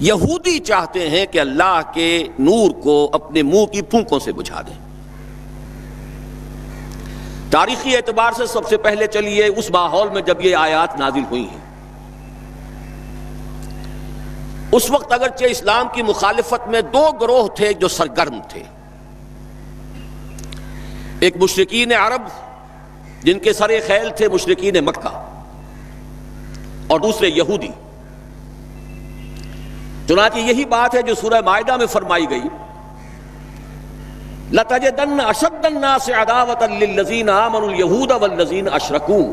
یہودی چاہتے ہیں کہ اللہ کے نور کو اپنے منہ کی پھونکوں سے بجھا دیں۔ تاریخی اعتبار سے سب سے پہلے چلیے اس ماحول میں جب یہ آیات نازل ہوئی ہیں، اس وقت اگرچہ اسلام کی مخالفت میں دو گروہ تھے جو سرگرم تھے، ایک مشرکین عرب جن کے سر خیل تھے مشرکین مکہ، اور دوسرے یہودی۔ چنانچہ یہی بات ہے جو سورہ مائدہ میں فرمائی گئی، لَتَجِدَنَّ أَشَدَّ النَّاسِ عَدَاوَةً لِلَّذِينَ آمَنُوا الْيَهُودَ وَالَّذِينَ أَشْرَكُوا،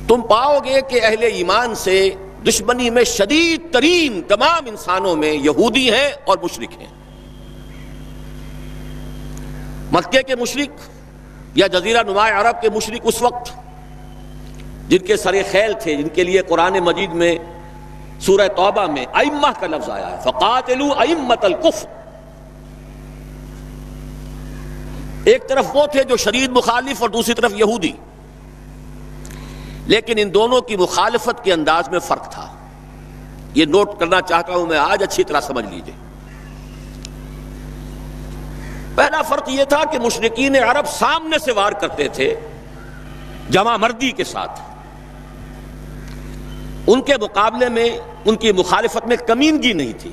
تم پاؤ گے کہ اہل ایمان سے دشمنی میں شدید ترین تمام انسانوں میں یہودی ہیں اور مشرک ہیں۔ مکے کے مشرک یا جزیرہ نما عرب کے مشرک اس وقت جن کے سر خیل تھے، جن کے لیے قرآن مجید میں سورہ توبہ میں ائمہ کا لفظ آیا ہے، فَقَاتِلُوا أَئِمَّةَ الْكُفْرِ، ایک طرف وہ تھے جو شدید مخالف اور دوسری طرف یہودی، لیکن ان دونوں کی مخالفت کے انداز میں فرق تھا۔ یہ نوٹ کرنا چاہتا ہوں میں آج، اچھی طرح سمجھ لیجئے۔ پہلا فرق یہ تھا کہ مشرکین عرب سامنے سے وار کرتے تھے جمع مردی کے ساتھ، ان کے مقابلے میں ان کی مخالفت میں کمینگی نہیں تھی۔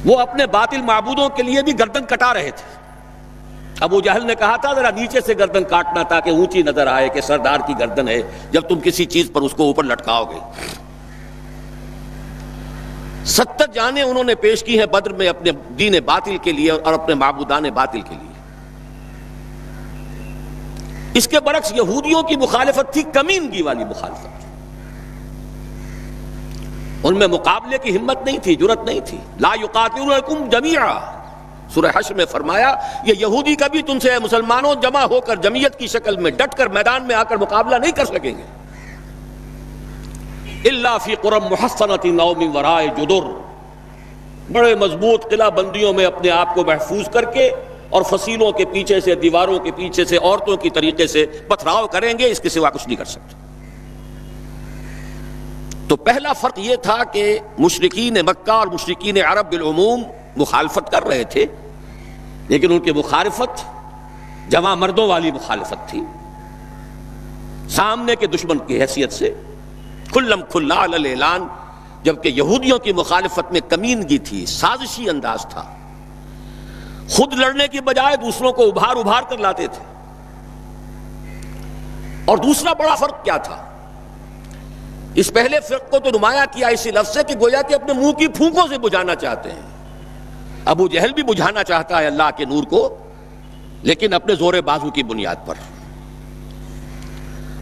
وہ اپنے باطل معبودوں کے لیے بھی گردن کٹا رہے تھے۔ ابو جہل نے کہا تھا ذرا نیچے سے گردن کاٹنا تاکہ اونچی نظر آئے کہ سردار کی گردن ہے، جب تم کسی چیز پر اس کو اوپر لٹکاؤ گے۔ 70 جانیں انہوں نے پیش کی ہیں بدر میں اپنے دین باطل کے لیے اور اپنے معبودان باطل کے لیے۔ اس کے برعکس یہودیوں کی مخالفت تھی کمینگی والی مخالفت، ان میں مقابلے کی ہمت نہیں تھی، جرأت نہیں تھی۔ لا یقاتلونکم جمیعا، سورہ حشر میں فرمایا یہ یہودی کبھی تم سے مسلمانوں جمع ہو کر جمعیت کی شکل میں ڈٹ کر میدان میں آ کر مقابلہ نہیں کر سکیں گے۔ الا فی قری محصنۃ او من وراء جدر، بڑے مضبوط قلعہ بندیوں میں اپنے آپ کو محفوظ کر کے اور فصیلوں کے پیچھے سے، دیواروں کے پیچھے سے، عورتوں کی طریقے سے پتھراؤ کریں گے، اس کے سوا کچھ نہیں کر سکتے۔ تو پہلا فرق یہ تھا کہ مشرکین مکہ اور مشرکین عرب بالعموم مخالفت کر رہے تھے، لیکن ان کی مخالفت جمع مردوں والی مخالفت تھی، سامنے کے دشمن کی حیثیت سے کھلم کھلا علی الاعلان، جبکہ یہودیوں کی مخالفت میں کمینگی تھی، سازشی انداز تھا، خود لڑنے کی بجائے دوسروں کو ابھار ابھار کر لاتے تھے۔ اور دوسرا بڑا فرق کیا تھا؟ اس پہلے فرق کو تو نمایاں کیا اسی لفظ سے کہ گویا کہ اپنے منہ کی پھونکوں سے بجھانا چاہتے ہیں۔ ابو جہل بھی بجھانا چاہتا ہے اللہ کے نور کو، لیکن اپنے زور بازو کی بنیاد پر۔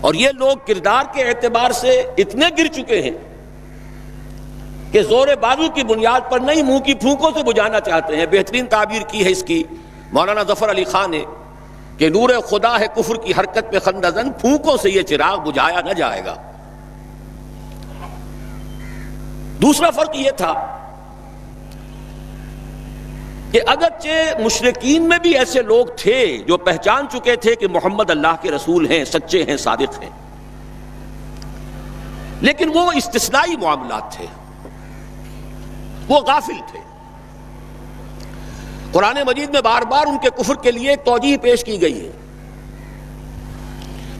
اور یہ لوگ کردار کے اعتبار سے اتنے گر چکے ہیں کہ زور بازو کی بنیاد پر نہیں، منہ کی پھونکوں سے بجھانا چاہتے ہیں۔ بہترین تعبیر کی ہے اس کی مولانا ظفر علی خان نے کہ نور خدا ہے کفر کی حرکت پہ خندہ زن، پھونکوں سے یہ چراغ بجھایا نہ جائے گا۔ دوسرا فرق یہ تھا کہ اگرچہ مشرکین میں بھی ایسے لوگ تھے جو پہچان چکے تھے کہ محمد اللہ کے رسول ہیں، سچے ہیں، صادق ہیں، لیکن وہ استثنائی معاملات تھے، وہ غافل تھے۔ قرآن مجید میں بار بار ان کے کفر کے لیے ایک توجیہ پیش کی گئی ہے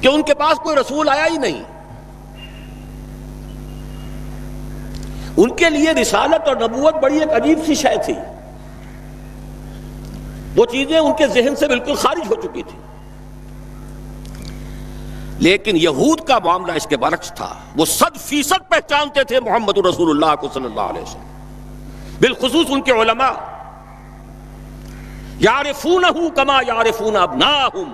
کہ ان کے پاس کوئی رسول آیا ہی نہیں، ان کے لیے رسالت اور نبوت بڑی ایک عجیب سی شے تھی، وہ چیزیں ان کے ذہن سے بالکل خارج ہو چکی تھی۔ لیکن یہود کا معاملہ اس کے برعکس تھا، وہ 100% پہچانتے تھے محمد رسول اللہ کو صلی اللہ علیہ وسلم، بالخصوص ان کے علماء، یعرفونہ کما یعرفون ابناہم،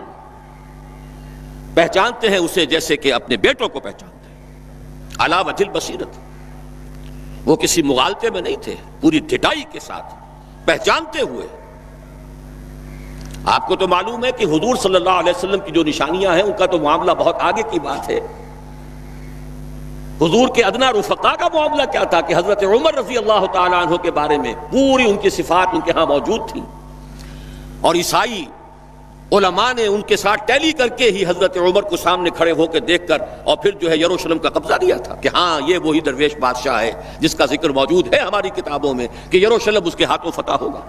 پہچانتے ہیں اسے جیسے کہ اپنے بیٹوں کو پہچانتے ہیں، علی وجہ البصیرۃ، وہ کسی مغالطے میں نہیں تھے، پوری ڈٹائی کے ساتھ پہچانتے ہوئے۔ آپ کو تو معلوم ہے کہ حضور صلی اللہ علیہ وسلم کی جو نشانیاں ہیں ان کا تو معاملہ بہت آگے کی بات ہے۔ حضور کے ادنا رفقا کا معاملہ کیا تھا کہ حضرت عمر رضی اللہ تعالیٰ عنہ کے بارے میں پوری ان کی صفات ان کے ہاں موجود تھی، اور عیسائی علماء نے ان کے ساتھ ٹیلی کر کے ہی حضرت عمر کو سامنے کھڑے ہو کے دیکھ کر اور پھر جو ہے یروشلم کا قبضہ دیا تھا کہ ہاں یہ وہی درویش بادشاہ ہے جس کا ذکر موجود ہے ہماری کتابوں میں کہ یروشلم اس کے ہاتھوں فتح ہوگا۔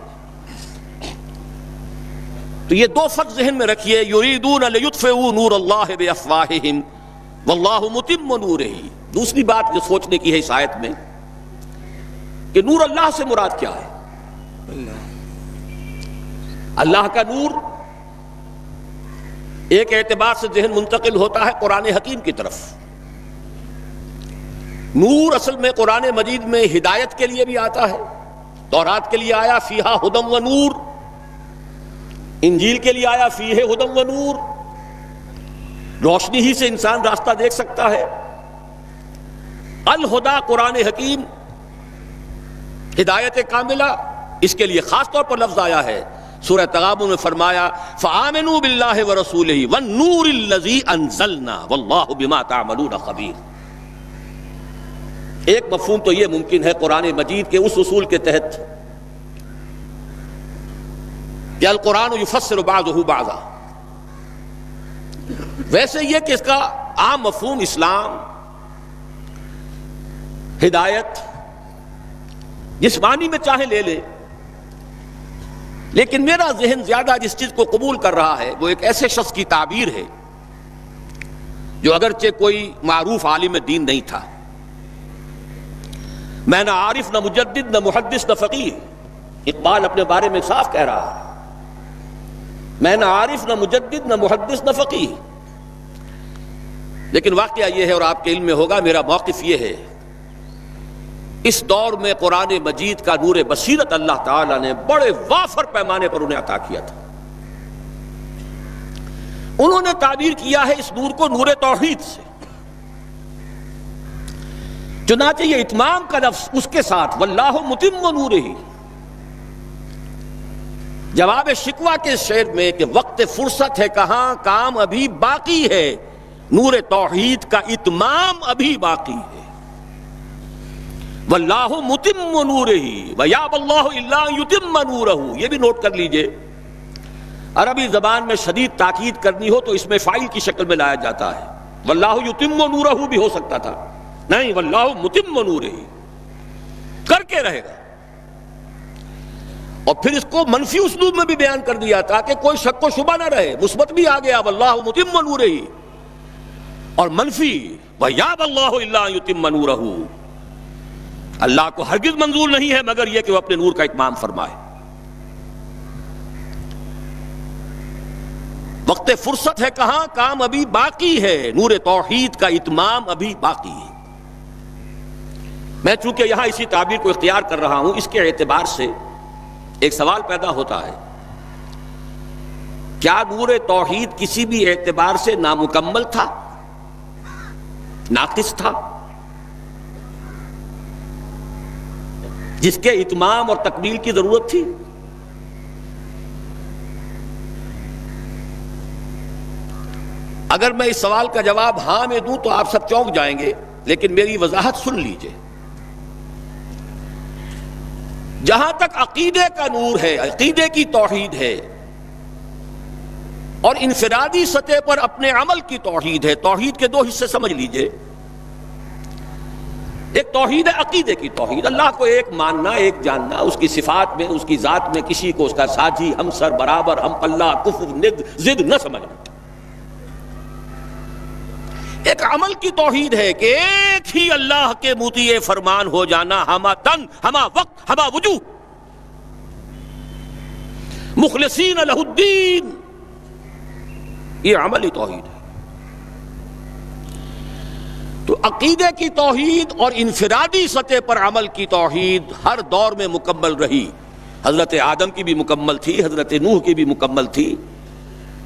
تو یہ دو فرق ذہن میں رکھیے، یریدون لیطفئوا نور اللہ بافواہہم واللہ متم نورہ۔ دوسری بات جو سوچنے کی ہے اس آیت میں کہ نور اللہ سے مراد کیا ہے؟ اللہ کا نور ایک اعتبار سے ذہن منتقل ہوتا ہے قرآن حکیم کی طرف۔ نور اصل میں قرآن مجید میں ہدایت کے لیے بھی آتا ہے، تورات کے لیے آیا فیہا ہدی و نور، انجیل کے لیے آیا فیہ ہدی و نور، روشنی ہی سے انسان راستہ دیکھ سکتا ہے۔ الہدا قرآن حکیم، ہدایت کاملہ، اس کے لیے خاص طور پر لفظ آیا ہے۔ سورہ تغابن میں فرمایا فآمنوا باللہ ورسولہ والنور الذی انزلنا واللہ بما تعملون خبیر۔ ایک مفہوم تو یہ ممکن ہے قرآن مجید کے اس اصول کے تحت کہ القرآن یفسر بعضہ بعضا، ویسے یہ کہ اس کا عام مفہوم اسلام، ہدایت، جس معنی میں چاہے لے لے، لیکن میرا ذہن زیادہ جس چیز کو قبول کر رہا ہے وہ ایک ایسے شخص کی تعبیر ہے جو اگرچہ کوئی معروف عالم دین نہیں تھا، میں نہ عارف نہ مجدد نہ محدث نہ فقیہ، اقبال اپنے بارے میں صاف کہہ رہا ہے، میں نہ عارف نہ مجدد نہ محدث نہ فقیہ، لیکن واقعہ یہ ہے اور آپ کے علم میں ہوگا، میرا موقف یہ ہے اس دور میں قرآن مجید کا نور بصیرت اللہ تعالیٰ نے بڑے وافر پیمانے پر انہیں عطا کیا تھا۔ انہوں نے تعبیر کیا ہے اس نور کو نور توحید سے، چنانچہ یہ اتمام کا لفظ اس کے ساتھ واللہ متم نورہ، جواب شکوہ کے شعر میں کہ وقت فرصت ہے کہاں، کام ابھی باقی ہے، نور توحید کا اتمام ابھی باقی ہے۔ واللہ متم نورہ ویابی اللہ الا ان یتم نورہ، یہ بھی نوٹ کر لیجئے، عربی زبان میں شدید تاکید کرنی ہو تو اس میں فاعل کی شکل میں لایا جاتا ہے، واللہ یتم نورہ بھی ہو سکتا تھا، نہیں واللہ متم نورہ، کر کے رہے گا۔ اور پھر اس کو منفی اسلوب میں بھی بیان کر دیا تھا کہ کوئی شک و شبہ نہ رہے، مثبت بھی آ گیا واللہ متم نورہ، اور منفی ویابی اللہ الا ان یتم نورہ، اللہ کو ہرگز منظور نہیں ہے مگر یہ کہ وہ اپنے نور کا اتمام فرمائے۔ وقت فرصت ہے کہاں، کام ابھی باقی ہے، نور توحید کا اتمام ابھی باقی ہے۔ میں چونکہ یہاں اسی تعبیر کو اختیار کر رہا ہوں، اس کے اعتبار سے ایک سوال پیدا ہوتا ہے، کیا نور توحید کسی بھی اعتبار سے نامکمل تھا، ناقص تھا، جس کے اتمام اور تکمیل کی ضرورت تھی؟ اگر میں اس سوال کا جواب ہاں میں دوں تو آپ سب چونک جائیں گے، لیکن میری وضاحت سن لیجئے۔ جہاں تک عقیدے کا نور ہے، عقیدے کی توحید ہے، اور انفرادی سطح پر اپنے عمل کی توحید ہے، توحید کے دو حصے سمجھ لیجئے۔ ایک توحید ہے عقیدے کی توحید، اللہ کو ایک ماننا، ایک جاننا، اس کی صفات میں، اس کی ذات میں کسی کو اس کا ساجی، ہمسر، برابر، ہم پلہ، کفر، ند، ضد نہ سمجھنا۔ ایک عمل کی توحید ہے کہ ایک ہی اللہ کے مطیع فرمان ہو جانا، ہما تن، ہما وقت، ہما وجوہ، مخلصین لہ الدین، یہ عملی توحید ہے۔ تو عقیدے کی توحید اور انفرادی سطح پر عمل کی توحید ہر دور میں مکمل رہی، حضرت آدم کی بھی مکمل تھی، حضرت نوح کی بھی مکمل تھی،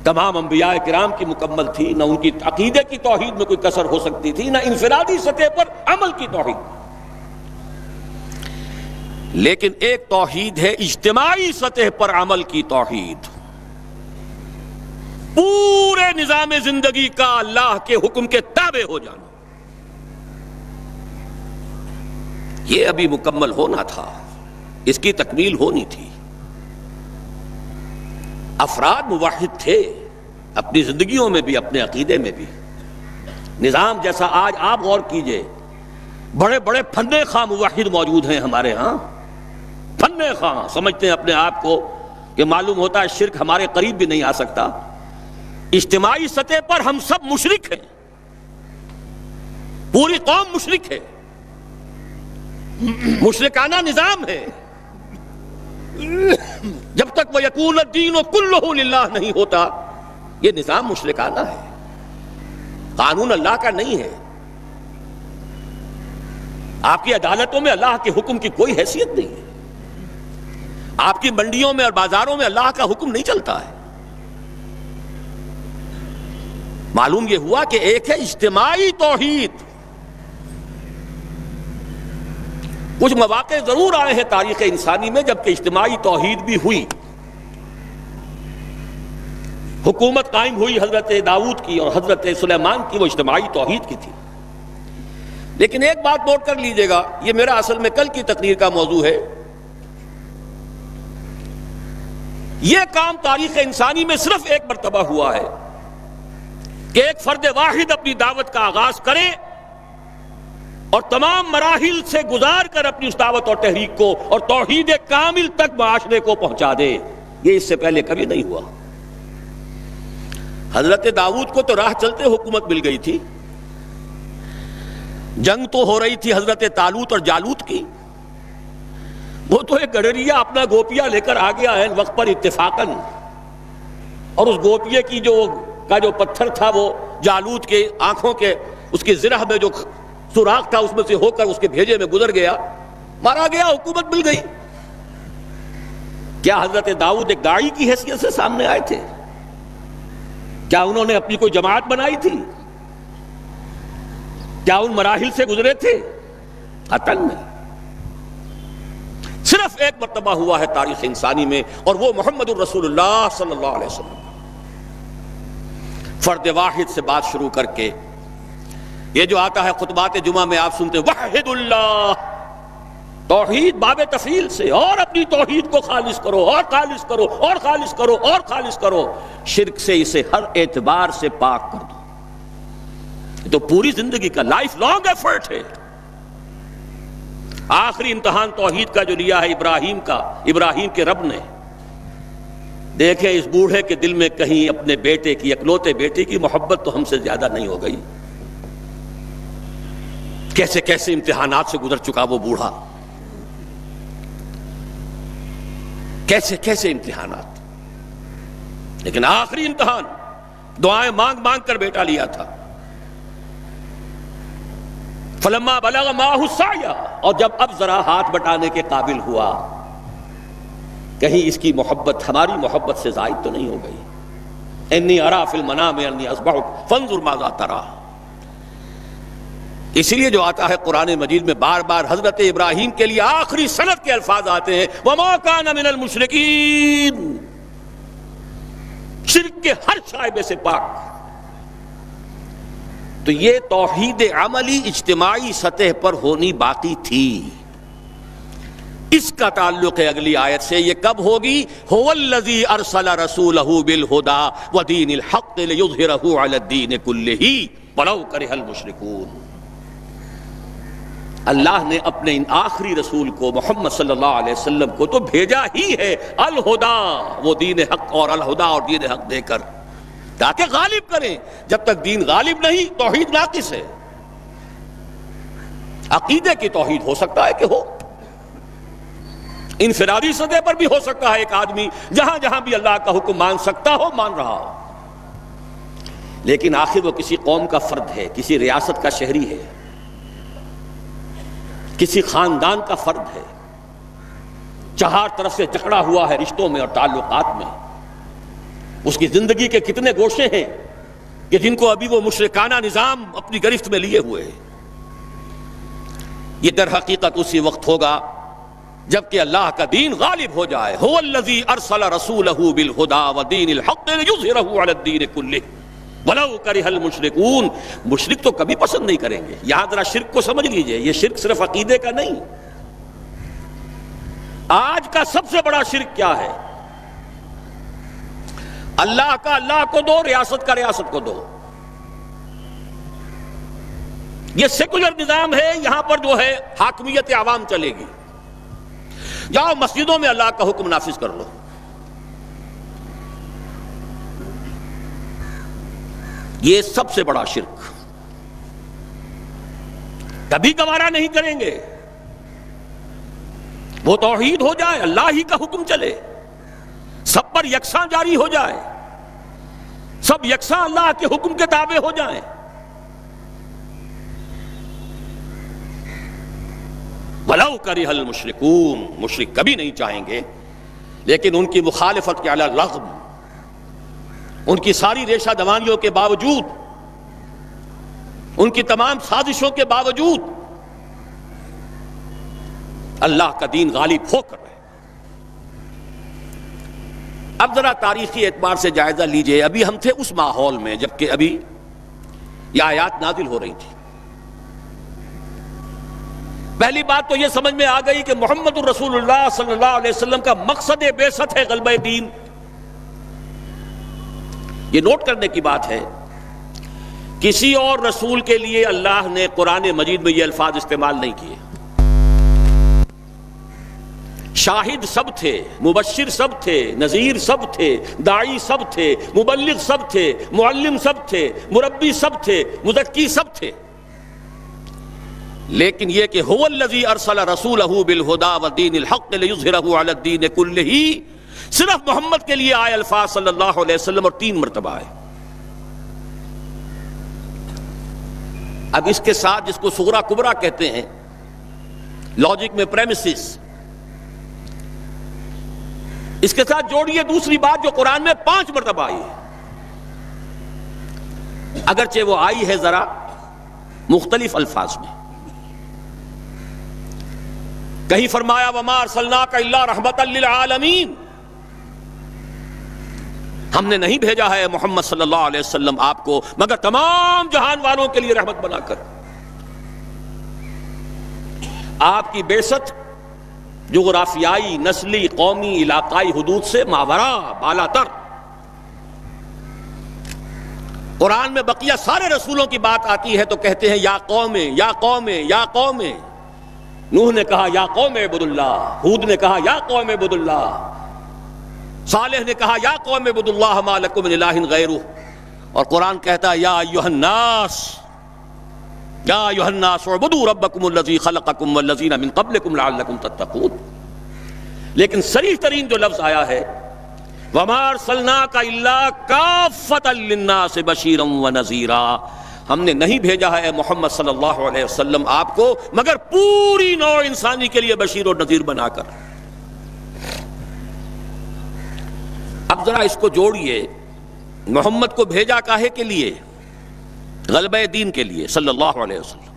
تمام انبیاء کرام کی مکمل تھی، نہ ان کی عقیدے کی توحید میں کوئی کسر ہو سکتی تھی، نہ انفرادی سطح پر عمل کی توحید۔ لیکن ایک توحید ہے اجتماعی سطح پر عمل کی توحید، پورے نظام زندگی کا اللہ کے حکم کے تابع ہو جانا، یہ ابھی مکمل ہونا تھا، اس کی تکمیل ہونی تھی۔ افراد موحد تھے اپنی زندگیوں میں بھی، اپنے عقیدے میں بھی. نظام جیسا آج آپ غور کیجئے، بڑے بڑے فنے خواہ موحد موجود ہیں ہمارے ہاں، فنے خواہ سمجھتے ہیں اپنے آپ کو کہ معلوم ہوتا ہے شرک ہمارے قریب بھی نہیں آ سکتا. اجتماعی سطح پر ہم سب مشرک ہیں، پوری قوم مشرک ہے، مشرکانہ نظام ہے. جب تک وَيَكُونَ الدِّينُ كُلُّهُ لِلَّهِ نہیں ہوتا یہ نظام مشرکانہ ہے، قانون اللہ کا نہیں ہے. آپ کی عدالتوں میں اللہ کے حکم کی کوئی حیثیت نہیں ہے، آپ کی منڈیوں میں اور بازاروں میں اللہ کا حکم نہیں چلتا ہے. معلوم یہ ہوا کہ ایک ہے اجتماعی توحید. کچھ مواقع ضرور آئے ہیں تاریخ انسانی میں جبکہ اجتماعی توحید بھی ہوئی، حکومت قائم ہوئی حضرت داؤد کی اور حضرت سلیمان کی، وہ اجتماعی توحید کی تھی. لیکن ایک بات نوٹ کر لیجئے گا، یہ میرا اصل میں کل کی تقریر کا موضوع ہے. یہ کام تاریخ انسانی میں صرف ایک مرتبہ ہوا ہے کہ ایک فرد واحد اپنی دعوت کا آغاز کرے اور تمام مراحل سے گزار کر اپنی اس دعوت اور تحریک کو اور توحید کامل تک معاشرے کو پہنچا دے. یہ اس سے پہلے کبھی نہیں ہوا. حضرت داؤد کو تو راہ چلتے حکومت مل گئی تھی، جنگ تو ہو رہی تھی حضرت طالوت اور جالوت کی. وہ تو ایک گڈریا اپنا گوپیا لے کر آ گیا ہے وقت پر اتفاقاً، اور اس گوپیے کی جو پتھر تھا وہ جالوت کے آنکھوں کے اس کی زرہ میں جو سوراخ تھا اس میں سے ہو کر اس کے بھیجے میں گزر گیا، مارا گیا، حکومت مل گئی. کیا حضرت داؤد ایک داعی کی حیثیت سے سامنے آئے تھے؟ کیا انہوں نے اپنی کوئی جماعت بنائی تھی؟ کیا ان مراحل سے گزرے تھے؟ قطعاً نہیں. صرف ایک مرتبہ ہوا ہے تاریخ انسانی میں، اور وہ محمد الرسول اللہ صلی اللہ علیہ وسلم. فرد واحد سے بات شروع کر کے یہ جو آتا ہے خطبات جمعہ میں آپ سنتے وحد اللہ، توحید باب تفصیل سے، اور اپنی توحید کو خالص کرو اور خالص کرو اور خالص کرو اور خالص کرو، شرک سے اسے ہر اعتبار سے پاک کر دو. تو پوری زندگی کا لائف لانگ ایفرٹ ہے. آخری امتحان توحید کا جو لیا ہے ابراہیم کے رب نے. دیکھیں اس بوڑھے کے دل میں کہیں اپنے بیٹے کی، اکلوتے بیٹے کی محبت تو ہم سے زیادہ نہیں ہو گئی. کیسے کیسے امتحانات سے گزر چکا وہ بوڑھا، کیسے کیسے امتحانات. لیکن آخری امتحان دعائیں مانگ مانگ کر بیٹا لیا تھا. فلما بلغ معه السعی، اور جب اب ذرا ہاتھ بٹانے کے قابل ہوا، کہیں اس کی محبت ہماری محبت سے زائد تو نہیں ہو گئی. انی ارا فی المنام انی اذبحک فانظر ماذا تری. اسی لیے جو آتا ہے قرآن مجید میں بار بار حضرت ابراہیم کے لیے آخری سند کے الفاظ آتے ہیں وما کان من المشرکین، شرک کے ہر شائبے سے پاک. تو یہ توحید عملی اجتماعی سطح پر ہونی باقی تھی. اس کا تعلق ہے اگلی آیت سے. یہ کب ہوگی؟ هو الذی ارسل رسولہ بالہدی ودین الحق لیظہرہ علی الدین کلہ ولو کرہ المشرکون. اللہ نے اپنے ان آخری رسول کو محمد صلی اللہ علیہ وسلم کو تو بھیجا ہی ہے الہدا، وہ دین حق اور الہدا اور دین حق دے کر، تاکہ غالب کریں. جب تک دین غالب نہیں توحید ناقص ہے. عقیدے کی توحید ہو سکتا ہے کہ ہو، انفرادی سطح پر بھی ہو سکتا ہے. ایک آدمی جہاں جہاں بھی اللہ کا حکم مان سکتا ہو مان رہا ہو، لیکن آخر وہ کسی قوم کا فرد ہے، کسی ریاست کا شہری ہے، کسی خاندان کا فرد ہے، چہار طرف سے جکڑا ہوا ہے رشتوں میں اور تعلقات میں. اس کی زندگی کے کتنے گوشے ہیں کہ جن کو ابھی وہ مشرکانہ نظام اپنی گرفت میں لیے ہوئے ہیں. یہ در حقیقت اسی وقت ہوگا جبکہ اللہ کا دین غالب ہو جائے. هو الذی ارسل رسولہ بالہدی ودین الحق لیظہرہ علی الدین کلہ ولو کرہ المشرکون. مشرک تو کبھی پسند نہیں کریں گے. یہاں ذرا شرک کو سمجھ لیجئے، یہ شرک صرف عقیدے کا نہیں. آج کا سب سے بڑا شرک کیا ہے؟ اللہ کا اللہ کو دو، ریاست کا ریاست کو دو۔ یہ سیکولر نظام ہے، یہاں پر جو ہے حاکمیت عوام چلے گی۔ جاؤ مسجدوں میں اللہ کا حکم نافذ کر لو۔ یہ سب سے بڑا شرک، کبھی گوارا نہیں کریں گے۔ وہ توحید ہو جائے، اللہ ہی کا حکم چلے، سب پر یکساں جاری ہو جائے، سب یکساں اللہ کے حکم کے تابع ہو جائیں۔ وَلَوْ كَرِهَ الْمُشْرِكُونَ، مشرک کبھی نہیں چاہیں گے، لیکن ان کی مخالفت کے علی الرغم، ان کی ساری ریشہ دوانیوں کے باوجود، ان کی تمام سازشوں کے باوجود اللہ کا دین غالب ہو کر رہے۔ اب ذرا تاریخی اعتبار سے جائزہ لیجئے، ابھی ہم تھے اس ماحول میں جبکہ ابھی یہ آیات نازل ہو رہی تھی۔ پہلی بات تو یہ سمجھ میں آ گئی کہ محمد الرسول اللہ صلی اللہ علیہ وسلم کا مقصد بعثت ہے غلبہ دین۔ یہ نوٹ کرنے کی بات ہے، کسی اور رسول کے لیے اللہ نے قرآن مجید میں یہ الفاظ استعمال نہیں کیے۔ شاہد سب تھے، مبشر سب تھے، نذیر سب تھے، داعی سب تھے، مبلغ سب تھے، معلم سب تھے، مربی سب تھے، مزکی سب تھے، لیکن یہ کہ هو الذی ارسل رسولہ بالہدی ودین الحق لیظہرہ علی الدین کلہ، صرف محمد کے لیے آئے الفاظ صلی اللہ علیہ وسلم، اور 3 مرتبہ آئے۔ اب اس کے ساتھ جس کو صغرا کبرا کہتے ہیں لاجک میں پریمیسز، اس کے ساتھ جوڑیے دوسری بات جو قرآن میں 5 مرتبہ آئی ہے، اگرچہ وہ آئی ہے ذرا مختلف الفاظ میں۔ کہیں فرمایا وَمَا أَرْسَلْنَاكَ إِلَّا رَحْمَةً لِلْعَالَمِينَ، ہم نے نہیں بھیجا ہے محمد صلی اللہ علیہ وسلم آپ کو مگر تمام جہان والوں کے لیے رحمت بنا کر۔ آپ کی بعثت جغرافیائی، نسلی، قومی، علاقائی حدود سے ماورا، بالا تر۔ قرآن میں بقیہ سارے رسولوں کی بات آتی ہے تو کہتے ہیں یا قوم، یا قوم، یا قوم۔ نوح نے کہا یا قوم اعبدوا اللہ، ہود نے کہا یا قوم اعبدوا اللہ، صالح نے کہا یا قوم اعبدوا اللہ ما لکم من الہ غیرہ، اور قرآن کہتا ہے یا ایھا الناس، یا ایھا الناس اعبدوا ربکم الذی خلقکم والذین من قبلکم لعلکم تتقون۔ لیکن صریح ترین جو لفظ آیا ہے وما ارسلناک الا کافۃ للناس بشیرا ونذیرا، ہم نے نہیں بھیجا ہے محمد صلی اللہ علیہ وسلم آپ کو مگر پوری نوع انسانی کے لیے بشیر اور نذیر بنا کر۔ اب ذرا اس کو جوڑیے، محمد کو بھیجا کاہے کے لیے؟ غلبہ دین کے لیے صلی اللہ علیہ وسلم،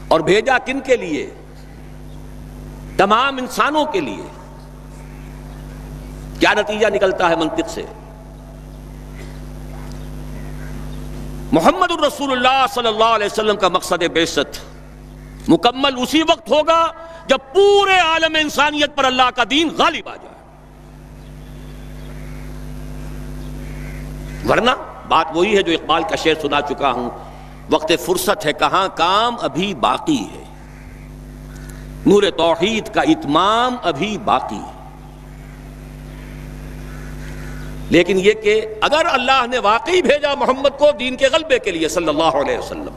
اور بھیجا کن کے لیے؟ تمام انسانوں کے لیے۔ کیا نتیجہ نکلتا ہے منطق سے؟ محمد الرسول اللہ صلی اللہ علیہ وسلم کا مقصد بعثت مکمل اسی وقت ہوگا جب پورے عالم انسانیت پر اللہ کا دین غالب آ جائے، ورنہ بات وہی ہے جو اقبال کا شعر سنا چکا ہوں، وقت فرصت ہے کہاں کام ابھی باقی ہے، نور توحید کا اتمام ابھی باقی ہے۔ لیکن یہ کہ اگر اللہ نے واقعی بھیجا محمد کو دین کے غلبے کے لیے صلی اللہ علیہ وسلم،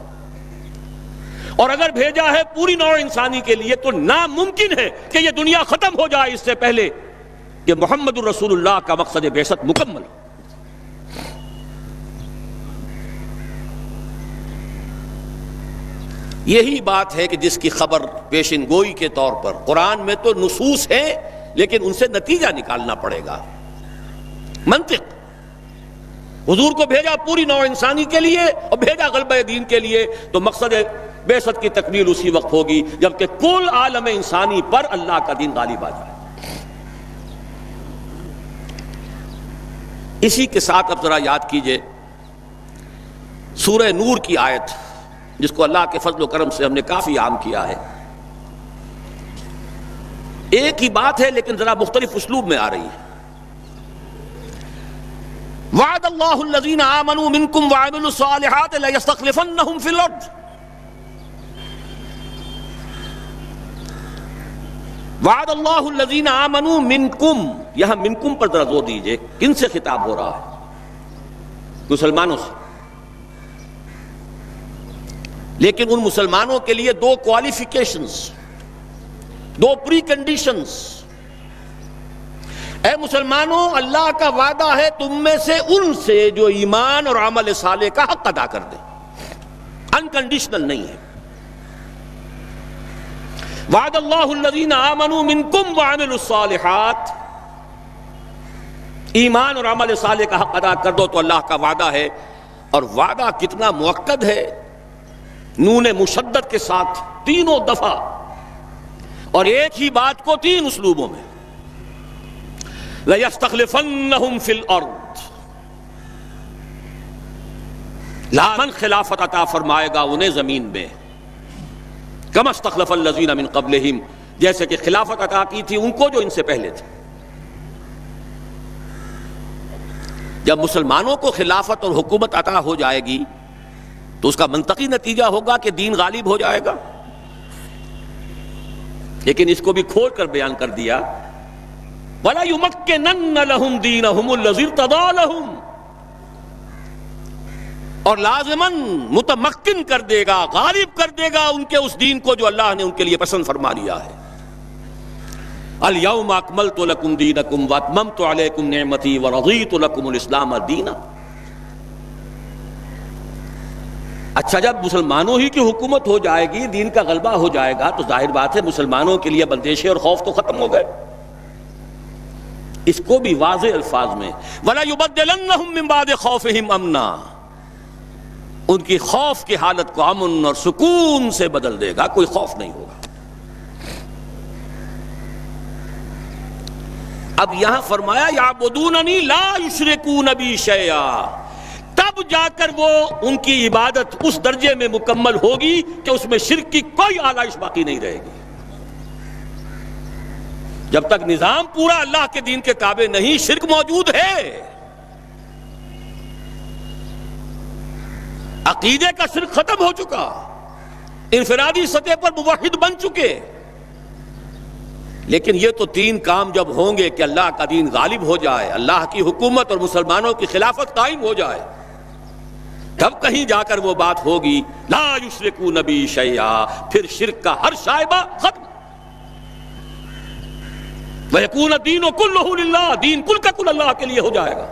اور اگر بھیجا ہے پوری نوع انسانی کے لیے، تو ناممکن ہے کہ یہ دنیا ختم ہو جائے اس سے پہلے کہ محمد الرسول اللہ کا مقصد بعثت مکمل ہو۔ یہی بات ہے کہ جس کی خبر پیشن گوئی کے طور پر قرآن میں تو نصوص ہیں، لیکن ان سے نتیجہ نکالنا پڑے گا۔ منطق، حضور کو بھیجا پوری نوع انسانی کے لیے اور بھیجا غلبہ دین کے لیے، تو مقصد بعثت کی تکمیل اسی وقت ہوگی جبکہ کل عالم انسانی پر اللہ کا دین غالب آ جائے۔ اسی کے ساتھ اب ذرا یاد کیجئے سورہ نور کی آیت، جس کو اللہ کے فضل و کرم سے ہم نے کافی عام کیا ہے۔ ایک ہی بات ہے لیکن ذرا مختلف اسلوب میں آ رہی ہے۔ وعد اللہ الذین آمنوا منکم وعملوا الصالحات لیستخلفنہم فی الارض. وعد اللہ الذین آمنوا منکم، یہاں منکم پر ذرا زور دیجئے، کن سے خطاب ہو رہا ہے؟ مسلمانوں سے. لیکن ان مسلمانوں کے لیے دو کوالیفیکیشنز، دو پری کنڈیشنز. اے مسلمانوں، اللہ کا وعدہ ہے تم میں سے ان سے جو ایمان اور عمل صالح کا حق ادا کر دے، انکنڈیشنل نہیں ہے. وعد اللہ الذین آمنوا منکم وعملوا الصالحات، ایمان اور عمل صالح کا حق ادا کر دو تو اللہ کا وعدہ ہے. اور وعدہ کتنا مؤکد ہے، نون مشدد کے ساتھ تینوں دفعہ، اور ایک ہی بات کو تین اسلوبوں میں. لَيَسْتَخْلِفَنَّهُمْ فِي الْأَرْضِ، لامن خلافت عطا فرمائے گا انہیں زمین میں. كَمَا اسْتَخْلَفَ الَّذِينَ مِن قَبْلِهِمْ، جیسے کہ خلافت عطا کی تھی ان کو جو ان سے پہلے تھے. جب مسلمانوں کو خلافت اور حکومت عطا ہو جائے گی تو اس کا منطقی نتیجہ ہوگا کہ دین غالب ہو جائے گا. لیکن اس کو بھی کھول کر بیان کر دیا، وَلَا يُمَكِّنَنَّ لَهُمْ دِينَهُمُ الَّذِي ارْتَضَىٰ لَهُمْ، اور لازماً متمکن کر دے گا، غالب کر دے گا ان کے اس دین کو جو اللہ نے ان کے لیے پسند فرما لیا ہے. الْيَوْمَ أَكْمَلْتُ لَكُمْ دِينَكُمْ وَأَتْمَمْتُ عَلَيْكُمْ نِعْمَتِي وَرَضِيتُ لَكُمُ الْإِسْلَامَ دِينًا. اچھا، جب مسلمانوں ہی کی حکومت ہو جائے گی، دین کا غلبہ ہو جائے گا، تو ظاہر بات ہے مسلمانوں کے لیے بندشیں اور خوف تو ختم ہو گئے. اس کو بھی واضح الفاظ میں وَلَا يُبَدِّلَنَّهُم مِّن بَعْدِ خَوْفِهِمْ أَمْنًا، ان کی خوف کی حالت کو امن اور سکون سے بدل دے گا، کوئی خوف نہیں ہوگا. اب یہاں فرمایا یعبدوننی لا یشرکون بی شیئا، تب جا کر وہ ان کی عبادت اس درجے میں مکمل ہوگی کہ اس میں شرک کی کوئی آلائش باقی نہیں رہے گی. جب تک نظام پورا اللہ کے دین کے تابع نہیں، شرک موجود ہے. عقیدے کا شرک ختم ہو چکا، انفرادی سطح پر موحد بن چکے. لیکن یہ تو تین کام جب ہوں گے کہ اللہ کا دین غالب ہو جائے، اللہ کی حکومت اور مسلمانوں کی خلافت قائم ہو جائے، تب کہیں جا کر وہ بات ہوگی لا یشرکون بی شیئا، پھر شرک کا ہر شائبہ ختم. وَيَكُونَ الدِّينُ كُلُّهُ لِلَّهِ، دین کل کا کل اللہ کے لیے ہو جائے گا.